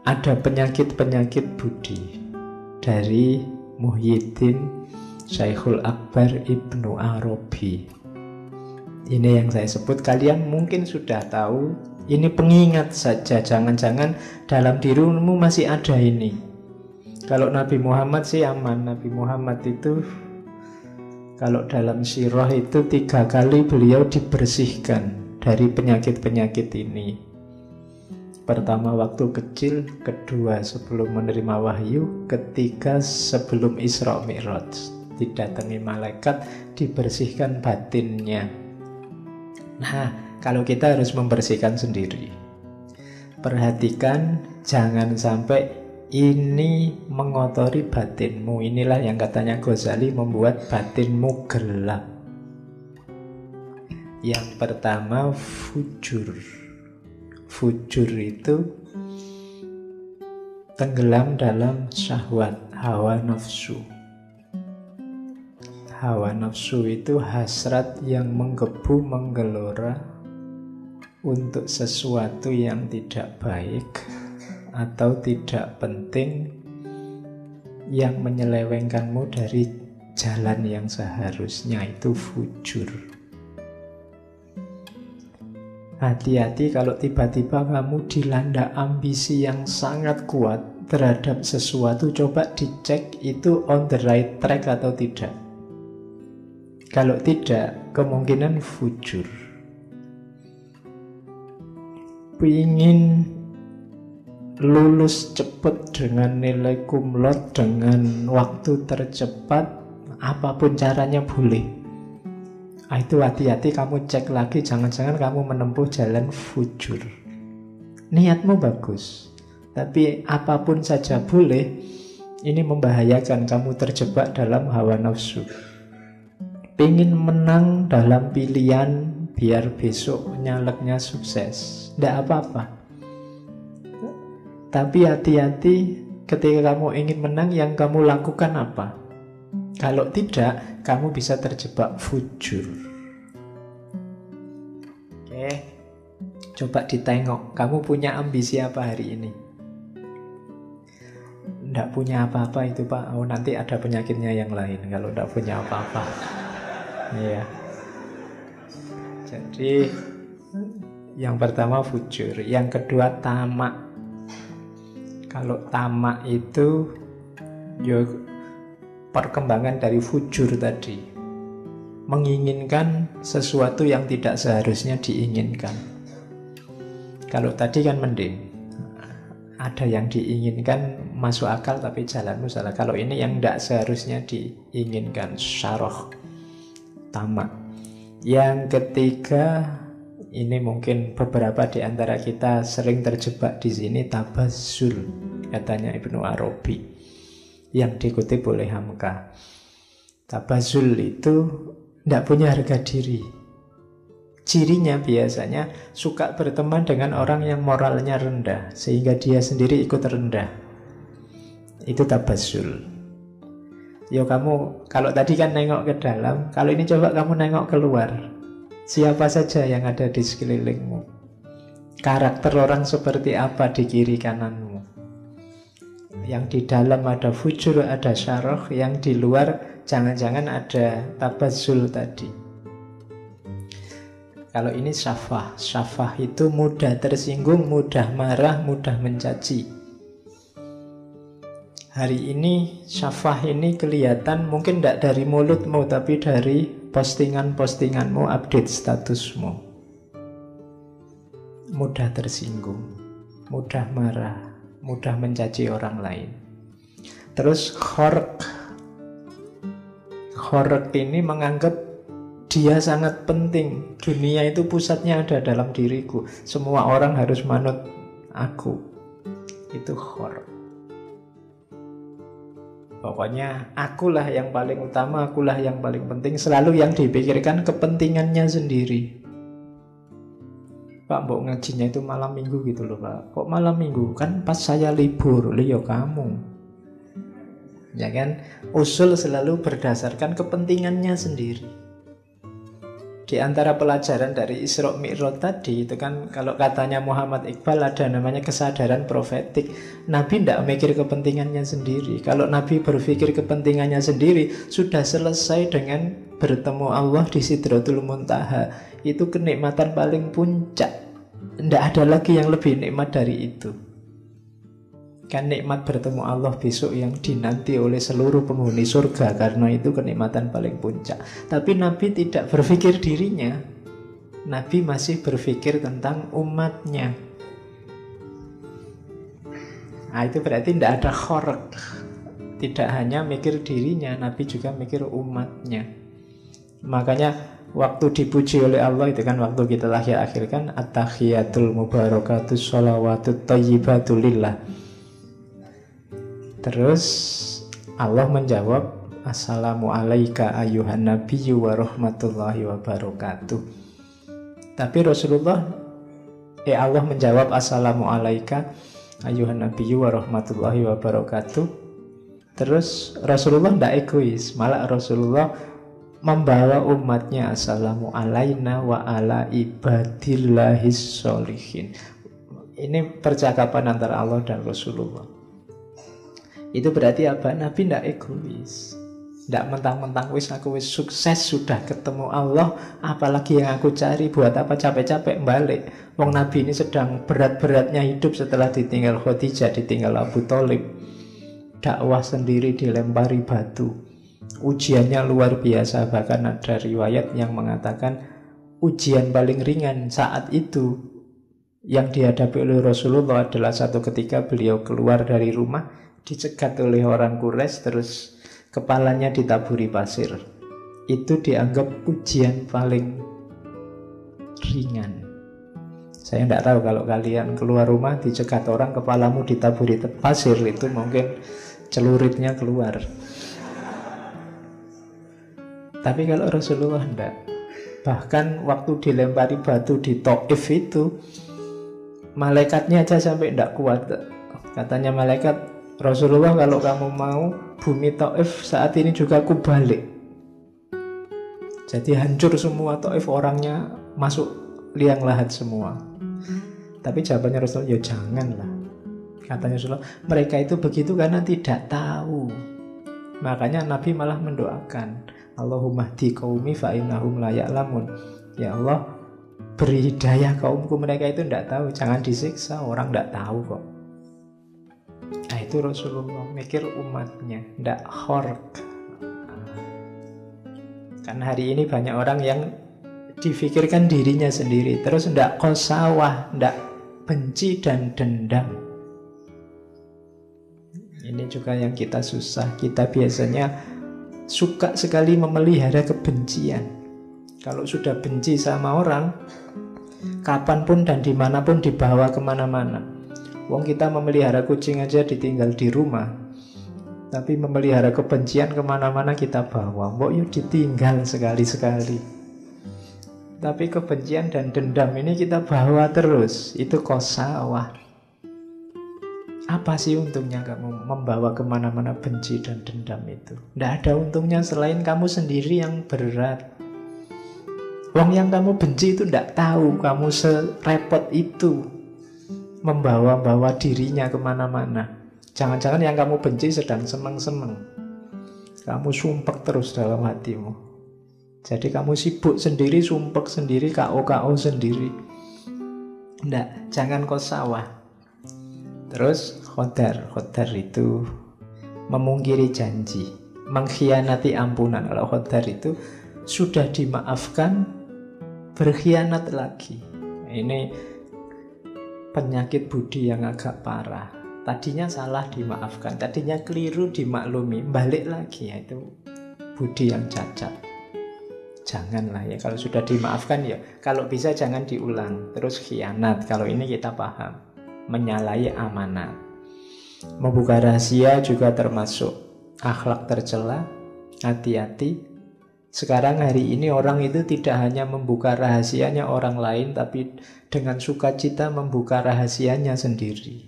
ada penyakit-penyakit budi dari Muhyiddin Syekhul Akbar Ibnu Arabi. Ini yang saya sebut, kalian mungkin sudah tahu. Ini pengingat saja, jangan-jangan dalam dirimu masih ada ini. Kalau Nabi Muhammad sih aman. Nabi Muhammad itu kalau dalam sirah itu 3 kali beliau dibersihkan dari penyakit-penyakit ini. Pertama waktu kecil, kedua sebelum menerima wahyu, ketiga sebelum Isra Mi'raj. Didatangi malaikat, dibersihkan batinnya. Nah, kalau kita harus membersihkan sendiri. Perhatikan, jangan sampai ini mengotori batinmu. Inilah yang katanya Ghazali membuat batinmu gelap. Yang pertama, fujur. Fujur itu tenggelam dalam syahwat, hawa nafsu. Hawa nafsu itu hasrat yang menggebu, menggelora untuk sesuatu yang tidak baik atau tidak penting, yang menyelewengkanmu dari jalan yang seharusnya. Itu fujur. Hati-hati kalau tiba-tiba kamu dilanda ambisi yang sangat kuat terhadap sesuatu. Coba dicek itu on the right track atau tidak. Kalau tidak, kemungkinan fujur. Pingin lulus cepat dengan nilai cum laude, dengan waktu tercepat, apapun caranya boleh. Itu hati-hati, kamu cek lagi, jangan-jangan kamu menempuh jalan fujur. Niatmu bagus, tapi apapun saja boleh. Ini membahayakan, kamu terjebak dalam hawa nafsu. Pengen menang dalam pilihan biar besok nyaleknya sukses, tidak apa-apa. Tapi hati-hati ketika kamu ingin menang, yang kamu lakukan apa? Kalau tidak, kamu bisa terjebak fujur. Oke, coba ditengok, kamu punya ambisi apa hari ini? Tidak punya apa-apa itu Pak. Oh, nanti ada penyakitnya yang lain kalau tidak punya apa-apa. Iya. Jadi yang pertama fujur, yang kedua tamak. Kalau tamak itu perkembangan dari fujur tadi, menginginkan sesuatu yang tidak seharusnya diinginkan. Kalau tadi kan mending, ada yang diinginkan masuk akal tapi jalanmu salah. Kalau ini yang tidak seharusnya diinginkan, syarah, tamak. Yang ketiga, ini mungkin beberapa di antara kita sering terjebak di sini, tabazzul, katanya Ibnu Arabi, yang dikutip oleh Hamka. Tabazzul itu tidak punya harga diri. Cirinya biasanya suka berteman dengan orang yang moralnya rendah, sehingga dia sendiri ikut rendah. Itu tabazzul. Yo kamu, kalau tadi kan nengok ke dalam, kalau ini coba kamu nengok keluar. Siapa saja yang ada di sekelilingmu? Karakter orang seperti apa di kiri kananmu? Yang di dalam ada fujur, ada syarah. Yang di luar jangan-jangan ada tabazzul tadi. Kalau ini syafah. Syafah itu mudah tersinggung, mudah marah, mudah mencaci. Hari ini syafah ini kelihatan mungkin tidak dari mulutmu, tapi dari postingan-postinganmu, update statusmu. Mudah tersinggung, mudah marah, mudah mencaci orang lain. Terus khorq. Khorq ini menganggap dia sangat penting. Dunia itu pusatnya ada dalam diriku. Semua orang harus manut aku. Itu khorq. Pokoknya akulah yang paling utama, akulah yang paling penting. Selalu yang dipikirkan kepentingannya sendiri. Pak, mbok ngajinya itu malam minggu gitu loh Pak. Kok malam minggu? Kan pas saya libur. Lihat kamu. Ya kan? Usul selalu berdasarkan kepentingannya sendiri. di antara pelajaran dari Isra Mi'raj tadi itu kan, kalau katanya Muhammad Iqbal ada namanya kesadaran profetik. Nabi tidak mikir kepentingannya sendiri. Kalau Nabi berpikir kepentingannya sendiri, sudah selesai dengan bertemu Allah di Sidratul Muntaha. Itu kenikmatan paling puncak. Tidak ada lagi yang lebih nikmat dari itu. Kan nikmat bertemu Allah besok yang dinanti oleh seluruh penghuni surga, karena itu kenikmatan paling puncak. Tapi Nabi tidak berpikir dirinya. Nabi masih berpikir tentang umatnya. Nah, itu berarti tidak ada khorek. Tidak hanya mikir dirinya, Nabi juga mikir umatnya. Makanya waktu dipuji oleh Allah itu kan waktu kita akhir-akhir kan at-tahiyatul mubarakatus sholawatut thayyibatul lillah. Terus Allah menjawab, assalamu alayka ayyuhan nabiyyu wa rahmatullahi wa barakatuh. Tapi Allah menjawab assalamu alayka ayyuhan nabiyyu wa rahmatullahi wa barakatuh. Terus Rasulullah tidak egois, malah Rasulullah membawa umatnya assalamu alayna wa ala ibadillahis sholihin. Ini percakapan antara Allah dan Rasulullah. Itu berarti apa? Nabi tidak egois, tidak mentang-mentang aku wis sukses sudah ketemu Allah, apalagi yang aku cari, buat apa capek-capek balik. Wong Nabi ini sedang berat-beratnya hidup setelah ditinggal Khadijah, ditinggal Abu Thalib. Dakwah sendiri dilempari batu. Ujiannya luar biasa, bahkan ada riwayat yang mengatakan ujian paling ringan saat itu yang dihadapi oleh Rasulullah adalah satu ketika beliau keluar dari rumah, dicegat oleh orang Quraisy, terus kepalanya ditaburi pasir. Itu dianggap ujian paling ringan. Saya tidak tahu kalau kalian keluar rumah dicegat orang, kepalamu ditaburi pasir, itu mungkin celuritnya keluar. Tapi kalau Rasulullah tidak. Bahkan waktu dilempari batu di Taif itu, malaikatnya aja sampai tidak kuat. Katanya malaikat, Rasulullah kalau kamu mau bumi Taif saat ini juga aku balik. Jadi hancur semua Taif, orangnya masuk liang lahat semua. Tapi jawabannya Rasulullah, ya janganlah. Katanya Rasulullah, mereka itu begitu karena tidak tahu. Makanya Nabi malah mendoakan, Allahumma hdi qaumi fa innahum la ya'lamun. Ya Allah, beri hidayah kaumku, mereka itu tidak tahu. Jangan disiksa, orang tidak tahu kok. Nah, itu Rasulullah mikir umatnya, tidak khork. Kan hari ini banyak orang yang difikirkan dirinya sendiri, terus tidak qasawah, tidak benci dan dendam. Ini juga yang kita susah. Kita biasanya suka sekali memelihara kebencian. Kalau sudah benci sama orang, kapanpun dan dimanapun dibawa kemana-mana. Wong kita memelihara kucing aja ditinggal di rumah, tapi memelihara kebencian kemana-mana kita bawa. Mbok yuk ditinggal sekali-sekali. Tapi kebencian dan dendam ini kita bawa terus. Itu qasawah. Apa sih untungnya kamu membawa kemana-mana benci dan dendam itu? Tidak ada untungnya selain kamu sendiri yang berat. Wong yang kamu benci itu tidak tahu kamu serepot itu membawa-bawa dirinya kemana-mana. Jangan-jangan yang kamu benci sedang seneng-seneng, kamu sumpek terus dalam hatimu. Jadi kamu sibuk sendiri, sumpek sendiri, KO-KO sendiri. Nggak, jangan qasawah. Terus khodar itu memungkiri janji, mengkhianati ampunan. Kalau khodar itu sudah dimaafkan, berkhianat lagi. Ini penyakit budi yang agak parah. Tadinya salah dimaafkan, tadinya keliru dimaklumi, balik lagi. Ya, itu budi yang cacat. Janganlah ya, kalau sudah dimaafkan ya, kalau bisa jangan diulang. Terus khianat, kalau ini kita paham, menyalahi amanat. Membuka rahasia juga termasuk akhlak tercela. Hati-hati. Sekarang hari ini orang itu tidak hanya membuka rahasianya orang lain, tapi dengan sukacita membuka rahasianya sendiri.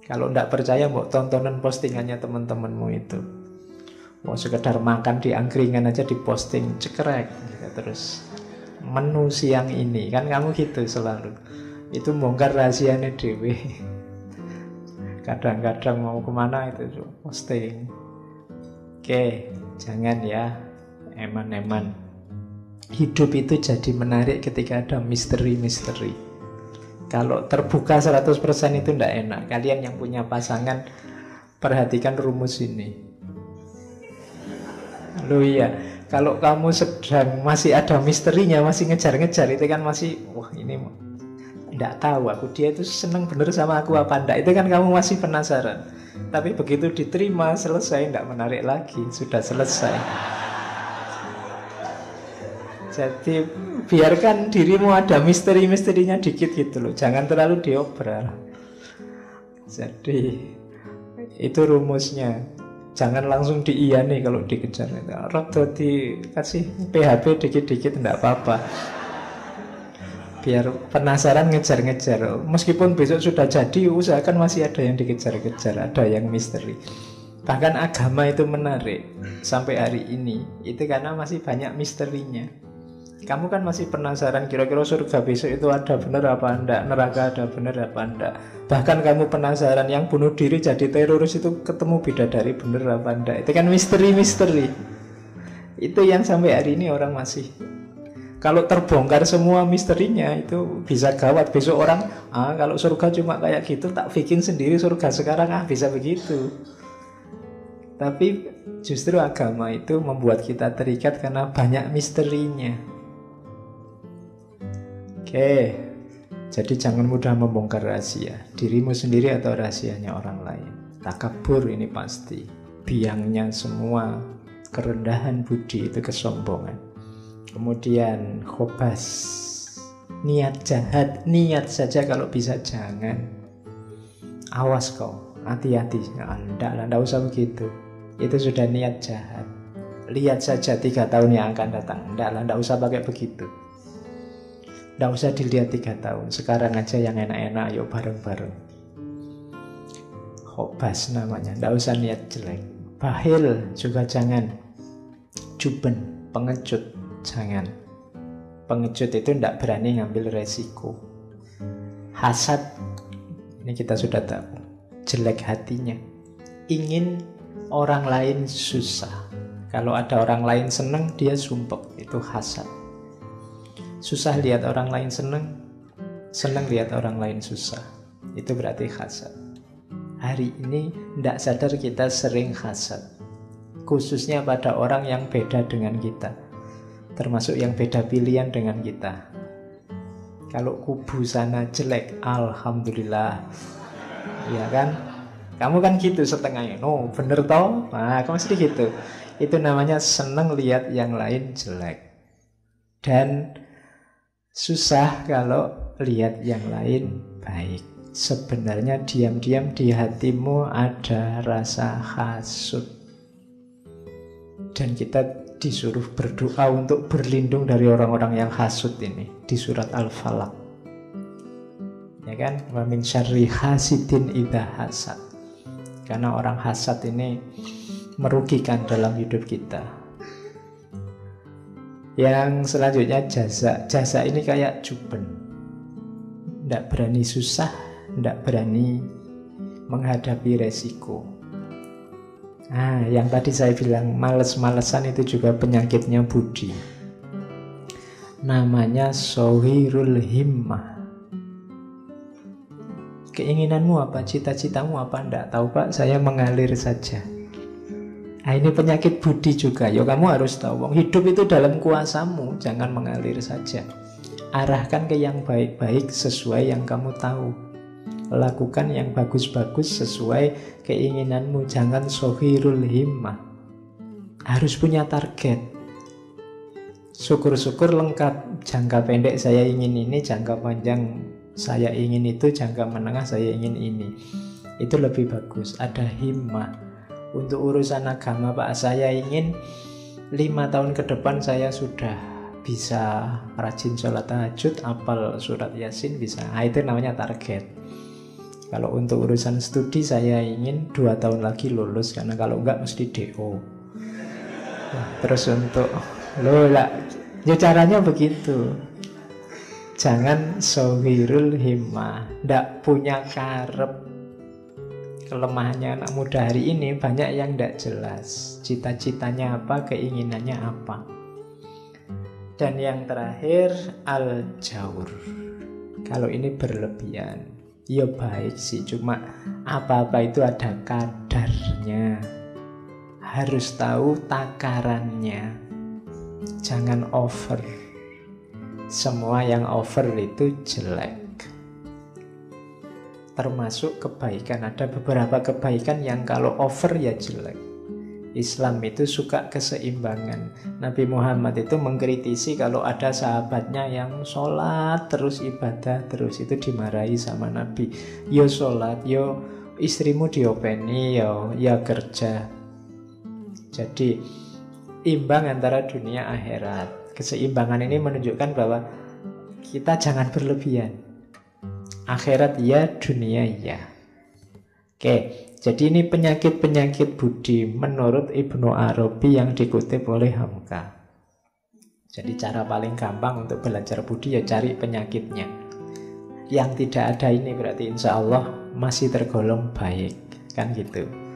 Kalau tidak percaya, mau tontonan postingannya teman-temanmu itu. Mau sekedar makan di angkringan aja diposting, cekrek gitu. Terus menu siang ini. Kan kamu gitu selalu. Itu bongkar rahasianya dewe. Kadang-kadang mau kemana itu posting. Oke, jangan ya, eman-eman. Hidup itu jadi menarik ketika ada misteri-misteri. Kalau terbuka 100% itu tidak enak. Kalian yang punya pasangan, perhatikan rumus ini. Loh iya, kalau kamu sedang masih ada misterinya, masih ngejar-ngejar, itu kan masih, wah ini tidak tahu aku, dia itu seneng bener sama aku apa enggak. Itu kan kamu masih penasaran. Tapi begitu diterima, selesai, tidak menarik lagi, sudah selesai. Jadi biarkan dirimu ada misteri-misterinya dikit gitu loh. Jangan terlalu diobral. Jadi itu rumusnya. Jangan langsung diiyani kalau dikejar. Rodo dikasih PHP dikit-dikit tidak apa-apa. Biar penasaran ngejar-ngejar. Meskipun besok sudah jadi, usahakan masih ada yang dikejar-kejar, ada yang misteri. Bahkan agama itu menarik sampai hari ini. Itu karena masih banyak misterinya. Kamu kan masih penasaran kira-kira surga besok itu ada benar apa enggak, neraka ada benar apa enggak. Bahkan kamu penasaran yang bunuh diri jadi teroris itu ketemu bidadari benar apa enggak. Itu kan misteri-misteri. Itu yang sampai hari ini orang masih. Kalau terbongkar semua misterinya itu bisa gawat. Besok orang, kalau surga cuma kayak gitu, tak bikin sendiri surga sekarang, bisa begitu. Tapi justru agama itu membuat kita terikat karena banyak misterinya. Oke, jadi jangan mudah membongkar rahasia dirimu sendiri atau rahasianya orang lain. Takabur ini pasti. Biangnya semua kerendahan budi itu kesombongan. Kemudian khobas, niat jahat, niat saja kalau bisa jangan. Awas kau, hati-hati. Enggak usah begitu. Itu sudah niat jahat. Lihat saja 3 tahun yang akan datang. Enggak usah pakai begitu. Nggak usah dilihat 3 tahun. Sekarang aja yang enak-enak, yuk bareng-bareng. Khobas namanya. Nggak usah niat jelek. Bahil juga jangan. Juben, pengecut, jangan. Pengecut itu nggak berani ngambil resiko. Hasad, ini kita sudah tahu. Jelek hatinya. Ingin orang lain susah. Kalau ada orang lain seneng, dia sumpek. Itu hasad. Susah lihat orang lain seneng, seneng lihat orang lain susah. Itu berarti hasad. Hari ini tidak sadar kita sering hasad, khususnya pada orang yang beda dengan kita, termasuk yang beda pilihan dengan kita. Kalau kubu sana jelek, alhamdulillah, ya kan? Kamu kan gitu setengahnya, no bener toh? Nah, kamu mesti gitu. Itu namanya seneng lihat yang lain jelek. Dan susah kalau lihat yang lain baik. Sebenarnya diam-diam di hatimu ada rasa hasud. Dan kita disuruh berdoa untuk berlindung dari orang-orang yang hasud ini. Di surat Al-Falaq. Ya kan? Wa min syarri hasidin idza hasad. Karena orang hasad ini merugikan dalam hidup kita. Yang selanjutnya jasa. Jasa ini kayak juben. Tidak berani susah, tidak berani menghadapi resiko. Nah, yang tadi saya bilang males-malesan itu juga penyakitnya budi. Namanya sohirul himmah. Keinginanmu apa? Cita-citamu apa? Tidak tahu Pak, saya mengalir saja. Nah, ini penyakit budi juga. Ya kamu harus tahu, hidup itu dalam kuasamu. Jangan mengalir saja. Arahkan ke yang baik-baik sesuai yang kamu tahu. Lakukan yang bagus-bagus sesuai keinginanmu. Jangan sohirul himmah. Harus punya target. Syukur-syukur lengkap. Jangka pendek saya ingin ini, jangka panjang saya ingin itu, jangka menengah saya ingin ini. Itu lebih bagus. Ada himmah. Untuk urusan agama Pak, saya ingin 5 tahun ke depan saya sudah bisa rajin sholat tahajud, hafal surat Yasin bisa. Nah, itu namanya target. Kalau untuk urusan studi saya ingin 2 tahun lagi lulus, karena kalau enggak mesti DO. Terus untuk Ya caranya begitu. Jangan sohirul himmah, ndak punya karep. Kelemahannya anak muda hari ini banyak yang ndak jelas. Cita-citanya apa, keinginannya apa. Dan yang terakhir, al-jaur. Kalau ini berlebihan, ya baik sih, cuma apa-apa itu ada kadarnya. Harus tahu takarannya. Jangan over. Semua yang over itu jelek. Termasuk kebaikan. Ada beberapa kebaikan yang kalau over ya jelek. Islam itu suka keseimbangan. Nabi Muhammad itu mengkritisi kalau ada sahabatnya yang sholat terus, ibadah terus, itu dimarahi sama Nabi. Yo sholat, yo istrimu diopeni, yo kerja. Jadi imbang antara dunia akhirat. Keseimbangan ini menunjukkan bahwa kita jangan berlebihan. Akhirat ya, dunia ya. Oke, jadi ini penyakit-penyakit budi menurut Ibnu Arabi yang dikutip oleh Hamka. Jadi cara paling gampang untuk belajar budi ya cari penyakitnya. Yang tidak ada ini berarti insya Allah masih tergolong baik. Kan gitu.